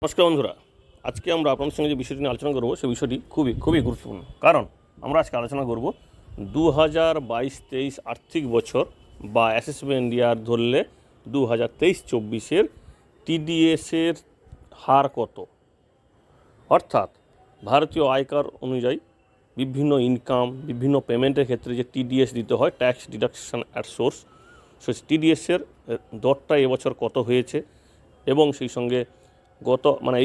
নমস্কার বন্ধুরা, আজকে আমরা আপনাদের সঙ্গে যে বিষয়টি নিয়ে আলোচনা করব সেই বিষয়টি খুবই গুরুত্বপূর্ণ। কারণ আমরা আজকে আলোচনা করব 2022-23 আর্থিক বছর বা অ্যাসেসমেন্ট ইয়ার ধরলে 2023-24-এর টিডিএসের হার কত। অর্থাৎ ভারতীয় আয়কর অনুযায়ী বিভিন্ন ইনকাম, বিভিন্ন পেমেন্টের ক্ষেত্রে যে টিডিএস দিতে হয়, ট্যাক্স ডিডাকশন অ্যাট সোর্স, সেই টিডিএসের দরটা এবছর কত হয়েছে এবং সেই সঙ্গে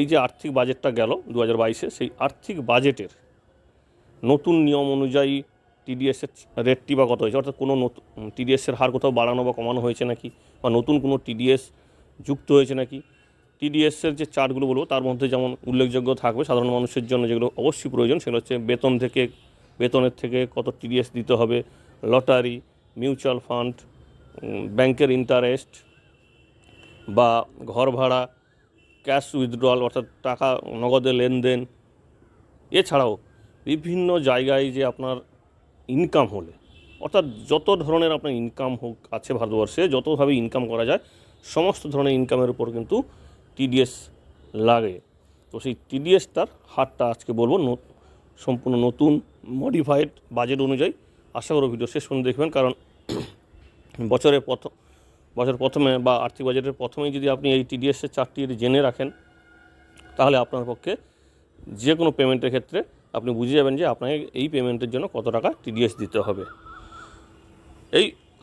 এই যে আর্থিক বাজেটটা গেল 2022-এ, সেই আর্থিক বাজেটের নতুন নিয়ম অনুযায়ী টিডিএসের রেটটি বা কত হয়েছে, অর্থাৎ কোনো নতুন টিডিএসের হার কোথাও বাড়ানো বা কমানো হয়েছে নাকি, বা নতুন কোনো টিডিএস যুক্ত হয়েছে নাকি। টিডিএসের যে চার্টগুলো বলবো তার মধ্যে যেমন উল্লেখযোগ্য থাকবে সাধারণ মানুষের জন্য যেগুলো অবশ্যই প্রয়োজন, সেগুলো হচ্ছে বেতনের থেকে কত টিডিএস দিতে হবে, লটারি, মিউচুয়াল ফান্ড, ব্যাংকের ইন্টারেস্ট বা ঘর ভাড়া, ক্যাশ উইথড্রয়াল অর্থাৎ টাকা নগদে লেনদেন, এছাড়াও বিভিন্ন জায়গায় যে আপনার ইনকাম হলে, অর্থাৎ যত ধরনের আপনার ইনকাম হোক আছে ভারতবর্ষে, যতভাবে ইনকাম করা যায় সমস্ত ধরনের ইনকামের উপর কিন্তু টিডিএস লাগে। তো সেই টিডিএসটার হারটা আজকে বলবো সম্পূর্ণ নতুন মডিফাইড বাজেট অনুযায়ী। আশা করব ভিডিও শেষ পর্যন্ত দেখবেন, কারণ বছর প্রথমে বা আর্থিক বাজেটের প্রথমেই যদি আপনি এই টিডিএসের চার্টটি জেনে রাখেন, তাহলে আপনার পক্ষে যে কোনো পেমেন্টের ক্ষেত্রে আপনি বুঝে যাবেন যে আপনাকে এই পেমেন্টের জন্য কত টাকা টিডিএস দিতে হবে।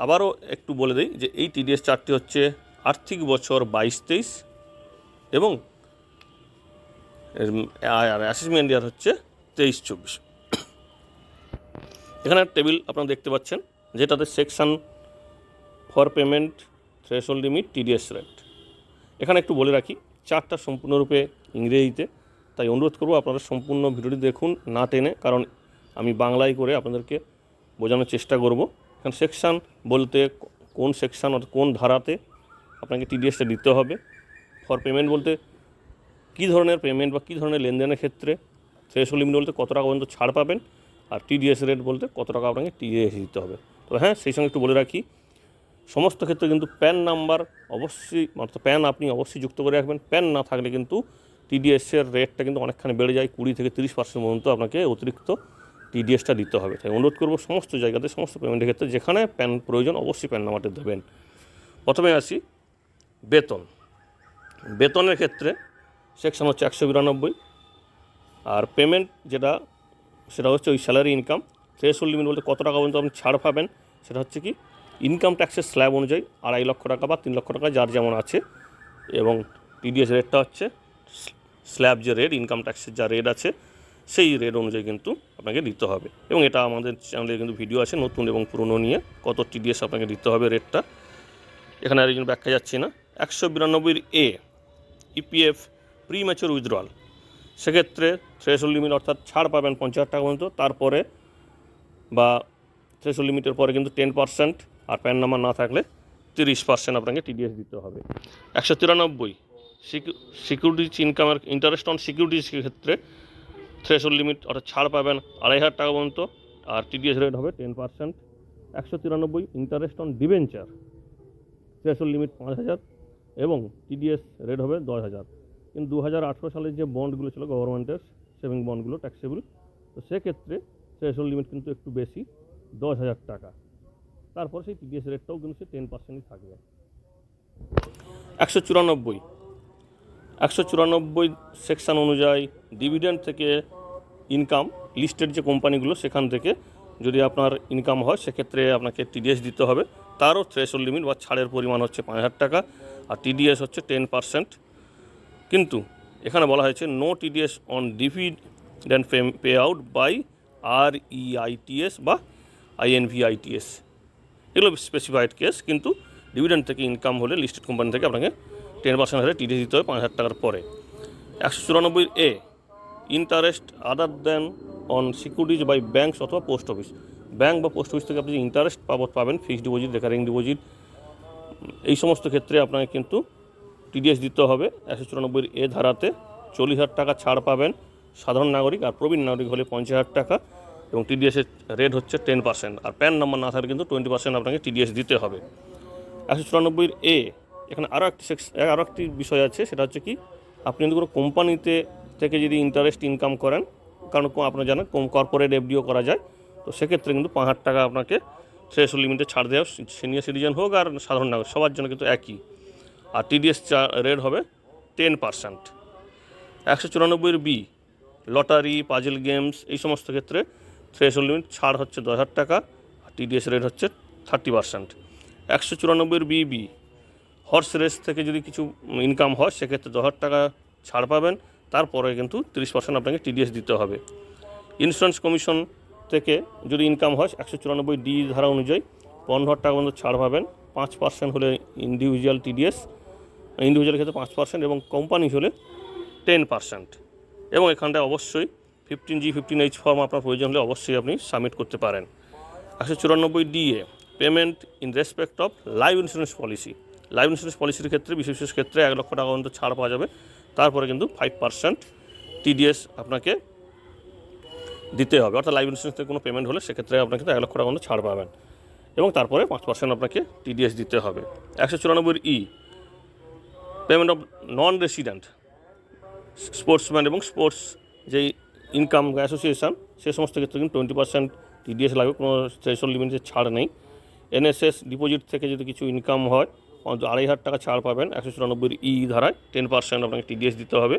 আবারও একটু বলে দিই যে এই টিডিএস চার্টটি হচ্ছে আর্থিক বছর 22-23 এবং অ্যাসেসমেন্ট ইয়ার হচ্ছে 23-24। এখানে টেবিল আপনারা দেখতে পাচ্ছেন, যেটাতে section for payment, threshold limit, TDS rate. এখানে একটু বলে রাখি, চার্টটা সম্পূর্ণরূপে ইংরেজিতে, তাই অনুরোধ করব আপনারা সম্পূর্ণ ভিডিওটি দেখুন না টেনে, কারণ আমি বাংলায় করে আপনাদেরকে বোঝানোর চেষ্টা করব। এখানে সেকশান বলতে কোন সেকশান অর্থাৎ কোন ধারাতে আপনাকে টিডিএসটা দিতে হবে, ফর পেমেন্ট বলতে কী ধরনের পেমেন্ট বা কী ধরনের লেনদেনের ক্ষেত্রে, থ্রেশহোল্ড লিমিট বলতে কত টাকা পর্যন্ত ছাড় পাবেন, আর টিডিএস রেট বলতে কত টাকা আপনাকে টিডিএস দিতে হবে। তো হ্যাঁ, সেই সঙ্গে একটু বলে রাখি, সমস্ত ক্ষেত্রে কিন্তু প্যান নাম্বার অবশ্যই, অর্থাৎ প্যান আপনি অবশ্যই যুক্ত করে রাখবেন। প্যান না থাকলে কিন্তু টিডিএসের রেটটা কিন্তু অনেকখানি বেড়ে যায়, 20 থেকে 30% পর্যন্ত আপনাকে অতিরিক্ত টিডিএসটা দিতে হবে। তাই অনুরোধ করব সমস্ত জায়গাতে, সমস্ত পেমেন্টের ক্ষেত্রে যেখানে প্যান প্রয়োজন অবশ্যই প্যান নাম্বারটা দেবেন। প্রথমে আসি বেতনের ক্ষেত্রে সেকশন হচ্ছে 192, আর পেমেন্ট সেটা হচ্ছে ওই স্যালারি ইনকাম। থ্রেশহোল্ড লিমিট বলতে কত টাকা পর্যন্ত আপনি ছাড় পাবেন, সেটা হচ্ছে কি ইনকাম ট্যাক্সের স্ল্যাব অনুযায়ী 2.5 লক্ষ টাকা বা 3 লক্ষ টাকা যার যেমন আছে, এবং টিডিএস রেটটা হচ্ছে স্ল্যাব যে রেট, ইনকাম ট্যাক্সের যা রেট আছে সেই রেট অনুযায়ী কিন্তু আপনাকে দিতে হবে। এবং এটা আমাদের চ্যানেলে কিন্তু ভিডিও আছে নতুন এবং পুরনো নিয়ে, কত টিডিএস আপনাকে দিতে হবে রেটটা, এখানে আর এই জন্য ব্যাখ্যা যাচ্ছি না। 192 ইপিএফ প্রি ম্যাচিওর উইথড্রয়াল, সেক্ষেত্রে থ্রেশহোল্ড লিমিট অর্থাৎ ছাড় পাবেন 50,000 টাকা পর্যন্ত, তারপরে বা থ্রেশহোল্ড লিমিটের পরে কিন্তু 10%, আর প্যান নাম্বার না থাকলে 30% আপনাকে টিডিএস দিতে হবে। 193 সিকিউরিটিজ ইনকামের ইন্টারেস্ট অন সিকিউরিটিজ ক্ষেত্রে থ্রেশহোল্ড লিমিট অর্থাৎ ছাড় পাবেন 2,500 টাকা পর্যন্ত, আর টিডিএস রেট হবে 10%। 193 interest on debenture, threshold limit 5,000 এবং টিডিএস রেট হবে 10,000। কিন্তু 2018 সালের যে বন্ডগুলো ছিল গভর্নমেন্টের সেভিং বন্ডগুলো ট্যাক্সেবল, তো সেক্ষেত্রে থ্রেশহোল্ড লিমিট কিন্তু একটু বেশি, 10,000 টাকা। তারপর সেই টিডিএস রেটটাও কিন্তু সে 10%ই থাকবে। 194 সেকশন অনুযায়ী ডিভিডেন্ড থেকে ইনকাম, লিস্টেড যে কোম্পানিগুলো সেখান থেকে যদি আপনার ইনকাম হয় সেক্ষেত্রে আপনাকে টিডিএস দিতে হবে। তারও থ্রেশহোল্ড লিমিট বা ছাড়ের পরিমাণ হচ্ছে 5,000 টাকা, আর টিডিএস হচ্ছে 10%। কিন্তু এখানে বলা হয়েছে no TDS on dividend pay out by REITs বা INVITs, এগুলো স্পেসিফাইড কেস। কিন্তু ডিভিডেন্ড থেকে ইনকাম হলে লিস্টেড কোম্পানি থেকে আপনাকে 10% হারে টিডিএস দিতে হবে 5,000 টাকার পরে। 194 interest other than on securities by banks অথবা পোস্ট অফিস, ব্যাঙ্ক বা পোস্ট অফিস থেকে আপনি যে ইন্টারেস্ট পাবেন, ফিক্সড ডিপোজিট, রেকারিং ডিপোজিট, এই সমস্ত ক্ষেত্রে আপনাকে কিন্তু টিডিএস দিতে হবে। 194 ধারাতে 40,000 টাকা ছাড় পাবেন সাধারণ নাগরিক, আর প্রবীণ নাগরিক হলে 50,000 টাকা, এবং টিডিএসের রেট হচ্ছে 10%, আর প্যান নাম্বার না থাকলে কিন্তু 20% আপনাকে টিডিএস দিতে হবে। 194 এখানে আরও একটি বিষয় আছে, সেটা হচ্ছে কি আপনি যদি কোনো কোম্পানিতে থেকে যদি ইন্টারেস্ট ইনকাম করেন, কারণ আপনারা জানেন কর্পোরেট এফডিও করা যায়, তো সেক্ষেত্রে কিন্তু 5,000 টাকা আপনাকে থ্রেশহোল্ড লিমিটে ছাড় দেওয়া, সিনিয়র সিটিজেন হোক আর সাধারণ নাগরিক সবার জন্য কিন্তু একই। আর টিডিএস রেট হবে 10%। 194 লটারি, পাজল গেমস এই সমস্ত ক্ষেত্রে থ্রেশহোল্ড লিমিট ছাড় হচ্ছে 10,000 টাকা, আর টিডিএস রেট হচ্ছে 30%। 194 হর্স রেস থেকে যদি কিছু ইনকাম হয় সেক্ষেত্রে 10,000 টাকা ছাড় পাবেন, তারপরে কিন্তু 30% আপনাকে টিডিএস দিতে হবে। ইন্স্যুরেন্স কমিশন থেকে যদি ইনকাম হয় 194 ধারা অনুযায়ী 15,000 টাকা পর্যন্ত ছাড় পাবেন। 5% হলে ইন্ডিভিজুয়াল টিডিএস, ইন্ডিভিজুয়ালের ক্ষেত্রে 5% এবং কোম্পানি হলে 10%। এবং এখানটায় অবশ্যই 15G 15H ফর্ম আপনার প্রয়োজন হলে অবশ্যই আপনি সাবমিট করতে পারেন। 194 payment in respect of life insurance policy. Life insurance পলিসির ক্ষেত্রে বিশেষ বিশেষ ক্ষেত্রে 1 লক্ষ টাকা পর্যন্ত ছাড় পাওয়া যাবে, তারপরে কিন্তু 5% টিডিএস আপনাকে দিতে হবে। অর্থাৎ লাইফ ইন্স্যুরেন্স থেকে কোনো পেমেন্ট হলে সেক্ষেত্রে আপনাকে 1 লক্ষ টাকা পর্যন্ত ছাড় পাবেন এবং তারপরে 5% আপনাকে টিডিএস দিতে হবে। 194 payment of non resident sportsman এবং স্পোর্টস যেই ইনকাম অ্যাসোসিয়েশন সে সমস্ত ক্ষেত্রে কিন্তু 20% টিডিএস লাগবে, কোনো থ্রেশহোল্ড লিমিটের ছাড় নেই। এনএসএস ডিপোজিট থেকে যদি কিছু ইনকাম হয় 2,500 টাকা ছাড় পাবেন 194 ধারায়, 10% আপনাকে টিডিএস দিতে হবে।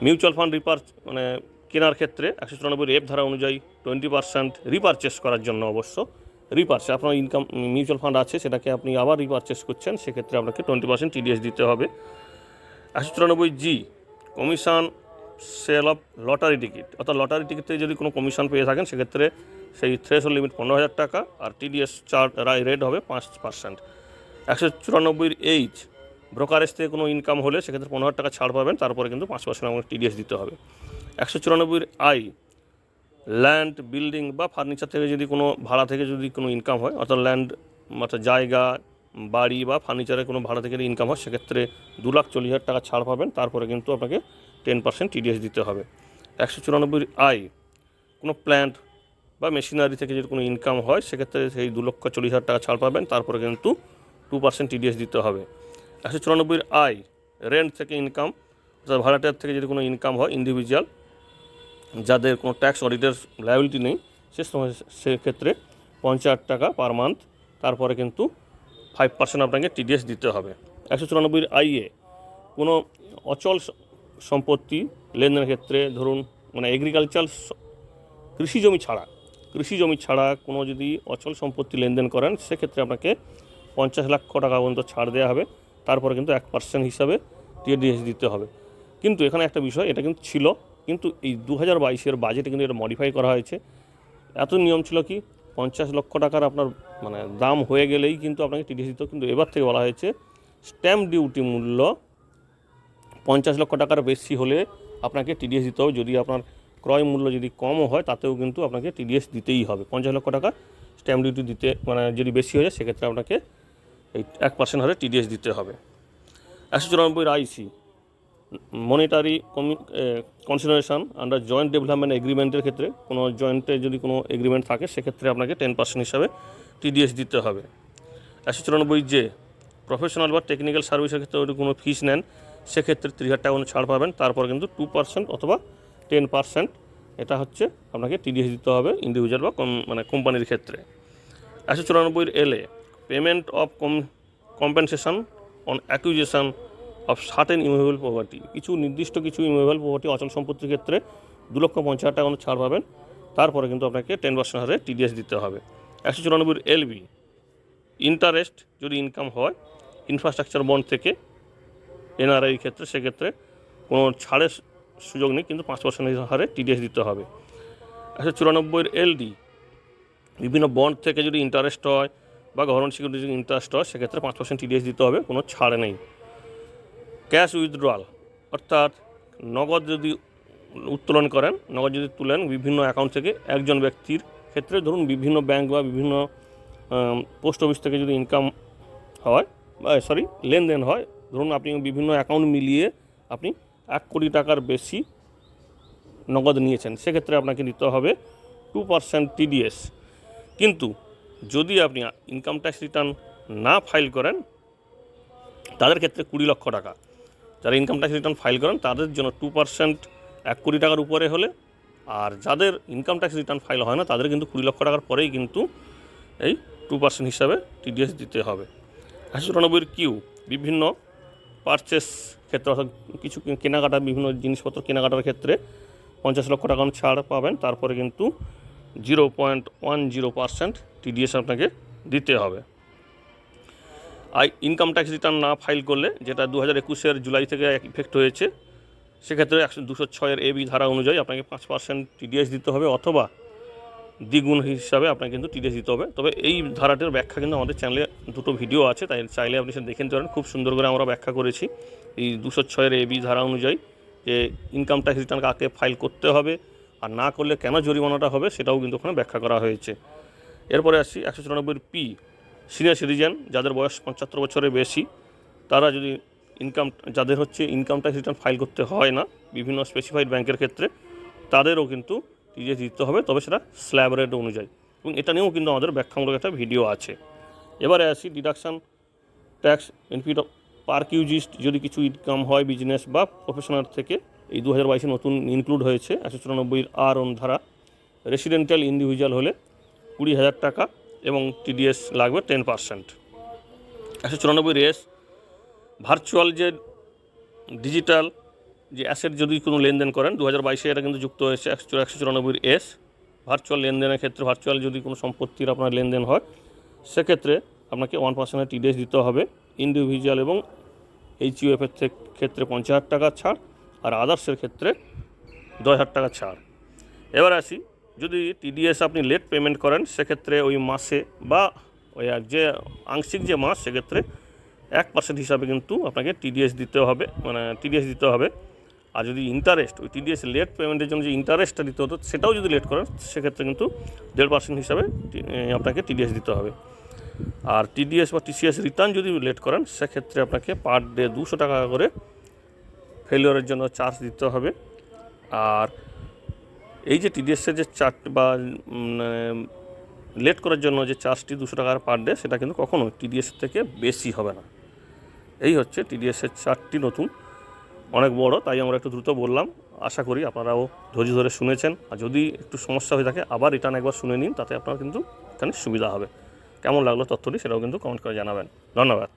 মিউচুয়াল ফান্ড কেনার ক্ষেত্রে 194 ধারা অনুযায়ী 20% রিপারচেস করার জন্য অবশ্য রিপারচেস আপনার ইনকাম মিউচুয়াল ফান্ড আছে সেটাকে আপনি আবার রিপারচেস করছেন, সেক্ষেত্রে আপনাকে 20% টিডিএস দিতে হবে। 194 commission sale of lottery ticket, অর্থাৎ লটারি টিকিটে যদি কোনো কমিশন পেয়ে থাকেন সেক্ষেত্রে সেই থ্রেশহোল্ড লিমিট 15,000 টাকা আর টিডিএস রেট হবে 5%। 194 ব্রোকারেজ থেকে কোনো ইনকাম হলে সেক্ষেত্রে 15,000 টাকা ছাড় পাবেন, তারপরে কিন্তু 5% আমাকে টিডিএস দিতে হবে। 194 ল্যান্ড, বিল্ডিং বা ফার্নিচার থেকে যদি কোনো ভাড়া থেকে যদি কোনো ইনকাম হয়, অর্থাৎ ল্যান্ড অর্থাৎ জায়গা, বাড়ি বা ফার্নিচারের কোনো ভাড়া থেকে ইনকাম হয় সেক্ষেত্রে 2,40,000 টাকা ছাড় পাবেন, তারপরে কিন্তু আপনাকে 10% টিডিএস দিতে হবে। 194 কোনো প্ল্যান্ট বা মেশিনারি থেকে যদি কোনো ইনকাম হয় সেক্ষেত্রে সেই 2,40,000 টাকা ছাড় পাবেন, তারপরে কিন্তু 2% টিডিএস দিতে হবে। 194 রেন্ট থেকে ইনকাম, অর্থাৎ ভাড়াটার থেকে যদি কোনো ইনকাম হয় ইন্ডিভিজুয়াল যাদের কোনো ট্যাক্স অডিটের লায়াবিলিটি নেই সেক্ষেত্রে 50,000 টাকা পার মান্থ, তারপরে কিন্তু 5% আপনাকে টিডিএস দিতে হবে। 194 কোনো অচল সম্পত্তি লেনদেনের ক্ষেত্রে ধরুন এগ্রিকালচার কৃষি জমি ছাড়া কোনো যদি অচল সম্পত্তি লেনদেন করেন সেক্ষেত্রে আপনাকে 50 লক্ষ টাকা পর্যন্ত ছাড় দেওয়া হবে, তারপরে কিন্তু 1% হিসাবে টিডিএস দিতে হবে। কিন্তু এখানে একটা বিষয়, এটা কিন্তু ছিল, কিন্তু এই 2022 বাজেটে কিন্তু এটা মডিফাই করা হয়েছে। এত নিয়ম ছিল কি 50 লক্ষ টাকার আপনার দাম হয়ে গেলেই কিন্তু আপনাকে টিডিএস দিতে, কিন্তু এবার থেকে বলা হয়েছে স্ট্যাম্প ডিউটি মূল্য 50 লক্ষ টাকার বেশি হলে আপনাকে টিডিএস দিতে হবে, যদি আপনার ক্রয় মূল্য যদি কমও হয় তাতেও কিন্তু আপনাকে টিডিএস দিতেই হবে। 50 লক্ষ টাকা স্ট্যাম্প ডিউটি দিতে যদি বেশি হয়ে যায় সেক্ষেত্রে আপনাকে এই 1% হারে টিডিএস দিতে হবে। 194 monetary consideration under joint development এগ্রিমেন্টের ক্ষেত্রে কোনো জয়েন্টে যদি কোনো এগ্রিমেন্ট থাকে সেক্ষেত্রে আপনাকে 10% হিসাবে টিডিএস দিতে হবে। 194 প্রফেশনাল বা টেকনিক্যাল সার্ভিসের ক্ষেত্রে যদি কোনো ফিস নেন সেক্ষেত্রে 30,000 টাকা ছাড় পাবেন, তারপর কিন্তু 2% অথবা 10% এটা হচ্ছে আপনাকে টিডিএস দিতে হবে ইন্ডিভিজুয়াল বা কোম্পানির ক্ষেত্রে। 194 payment of compensation on acquisition of certain immovable property, কিছু নির্দিষ্ট কিছু ইমুভেবল প্রপার্টি অচল সম্পত্তির ক্ষেত্রে 2,50,000 টাকা ছাড় পাবেন, তারপরে কিন্তু আপনাকে 10% হারে টিডিএস দিতে হবে। 194 ইন্টারেস্ট যদি ইনকাম হয় ইনফ্রাস্ট্রাকচার বন্ড থেকে এনআরআই ক্ষেত্রে সেক্ষেত্রে কোনো ছাড়ের সুযোগ নেই, কিন্তু 5% হারে টিডিএস দিতে হবে। 194 বিভিন্ন বন্ড থেকে যদি ইন্টারেস্ট হয় বা গভর্নমেন্ট সিকিউরিটি যদি ইন্টারেস্ট হয় সেক্ষেত্রে 5% টিডিএস দিতে হবে, কোনো ছাড় নেই। ক্যাশ উইথড্রয়াল, অর্থাৎ নগদ যদি উত্তোলন করেন, নগদ যদি তুলেন বিভিন্ন অ্যাকাউন্ট থেকে একজন ব্যক্তির ক্ষেত্রে, ধরুন বিভিন্ন ব্যাংক বা বিভিন্ন পোস্ট অফিস থেকে যদি ইনকাম হয় লেনদেন হয়, ধরুন আপনি বিভিন্ন অ্যাকাউন্ট মিলিয়ে আপনি 1 কোটি টাকার বেশি নগদ নিয়েছেন, সেক্ষেত্রে আপনাকে দিতে হবে 2% টিডিএস। কিন্তু যদি আপনি ইনকাম ট্যাক্স রিটার্ন না ফাইল করেন তাদের ক্ষেত্রে 20 লক্ষ টাকা, যারা ইনকাম ট্যাক্স রিটার্ন ফাইল করেন তাদের জন্য 2% 1 কোটি টাকার উপরে হলে, আর যাদের ইনকাম ট্যাক্স রিটার্ন ফাইল হয় না তাদের কিন্তু 20 লক্ষ টাকার পরেই কিন্তু এই 2% হিসাবে টিডিএস দিতে হবে। 194 কিউ বিভিন্ন পারচেস ক্ষেত্রে, অর্থাৎ কিছু কেনাকাটা, বিভিন্ন জিনিসপত্র কেনাকাটার ক্ষেত্রে 50 লক্ষ টাকা ছাড় পাবেন, তারপরে কিন্তু 0.10% টিডিএস আপনাকে দিতে হবে। আর ইনকাম ট্যাক্স রিটার্ন না ফাইল করলে, যেটা 2021 জুলাই থেকে ইফেক্ট হয়েছে, সেক্ষেত্রে 206 AB ধারা অনুযায়ী আপনাকে 5% টিডিএস দিতে হবে, অথবা দ্বিগুণ হিসাবে আপনাকে কিন্তু টিডিএস দিতে হবে। তবে এই ধারাটির ব্যাখ্যা কিন্তু আমাদের চ্যানেলে 2টো ভিডিও আছে, তাই চাইলে আপনি সেটা দেখে নিতে পারেন। খুব সুন্দর করে আমরা ব্যাখ্যা করেছি এই 206 AB ধারা অনুযায়ী যে ইনকাম ট্যাক্স রিটার্ন কাকে ফাইল করতে হবে আর না করলে কেন জরিমানাটা হবে, সেটাও কিন্তু ওখানে ব্যাখ্যা করা হয়েছে। এরপরে আসছি 194 পি, সিনিয়র সিটিজেন, যাদের বয়স 75 বছরের বেশি, তারা যদি যাদের হচ্ছে ইনকাম ট্যাক্স রিটার্ন ফাইল করতে হয় না বিভিন্ন স্পেসিফাইড ব্যাংকের ক্ষেত্রে, তাদেরও কিন্তু টিডিএস দিতে হবে, তবে সেটা স্ল্যাব রেট অনুযায়ী, এবং এটা নিয়েও কিন্তু আমাদের ব্যাখ্যামূলক একটা ভিডিও আছে। এবারে আসি ডিডাকশান ট্যাক্স বেনিফিট পার কিউজিস্ট, যদি কিছু ইনকাম হয় বিজনেস বা প্রফেশনাল থেকে, এই 2022 নতুন ইনক্লুড হয়েছে 194 আর ধারা। রেসিডেন্টাল ইন্ডিভিজুয়াল হলে 20,000 টাকা এবং টিডিএস লাগবে 10%। 194 এস, ভার্চুয়াল যে ডিজিটাল যে অ্যাসেট যদি কোনো লেনদেন করেন, 2022 এটা কিন্তু যুক্ত হয়েছে 194 এস। ভার্চুয়াল লেনদেনের ক্ষেত্রে, ভার্চুয়াল যদি কোনো সম্পত্তির আপনার লেনদেন হয়, সেক্ষেত্রে আপনাকে 1% টিডিএস দিতে হবে। ইন্ডিভিজুয়াল এবং এইচইউএফের ক্ষেত্রে 50,000 টাকা ছাড়, আর আদার্সের ক্ষেত্রে 10,000 টাকা ছাড়। এবার আসি, যদি টিডিএস আপনি লেট পেমেন্ট করেন, সেক্ষেত্রে ওই মাসে বা ওই যে আংশিক যে মাস, সেক্ষেত্রে 1% হিসাবে কিন্তু আপনাকে টিডিএস দিতে হবে, টিডিএস দিতে হবে। আর যদি ইন্টারেস্ট, ওই টিডিএস লেট পেমেন্টের জন্য যে ইন্টারেস্টটা দিতে হতো, সেটাও যদি লেট করেন, সেক্ষেত্রে কিন্তু 1.5% হিসাবে আপনাকে টিডিএস দিতে হবে। আর টিডিএস বা টিসিএস রিটার্ন যদি লেট করেন, সেক্ষেত্রে আপনাকে পার ডে 200 টাকা করে ফেলিওরের জন্য চার্জ দিতে হবে। আর এই যে টিডিএসের যে চার্জ বা লেট করার জন্য যে চার্জটি 200 টাকার পার ডে, সেটা কিন্তু কখনো টিডিএসের থেকে বেশি হবে না। এই হচ্ছে টিডিএসের চার্টটি নতুন, অনেক বড়, তাই আমরা একটু দ্রুত বললাম। আশা করি আপনারাও ধৈর্য ধরে শুনেছেন, আর যদি একটু সমস্যা হয়ে থাকে আবার রিটার্ন একবার শুনে নিন, তাতে আপনার কিন্তু এখানে সুবিধা হবে। কেমন লাগলো তথ্যটি, সেটাও কিন্তু কমেন্ট করে জানাবেন। ধন্যবাদ।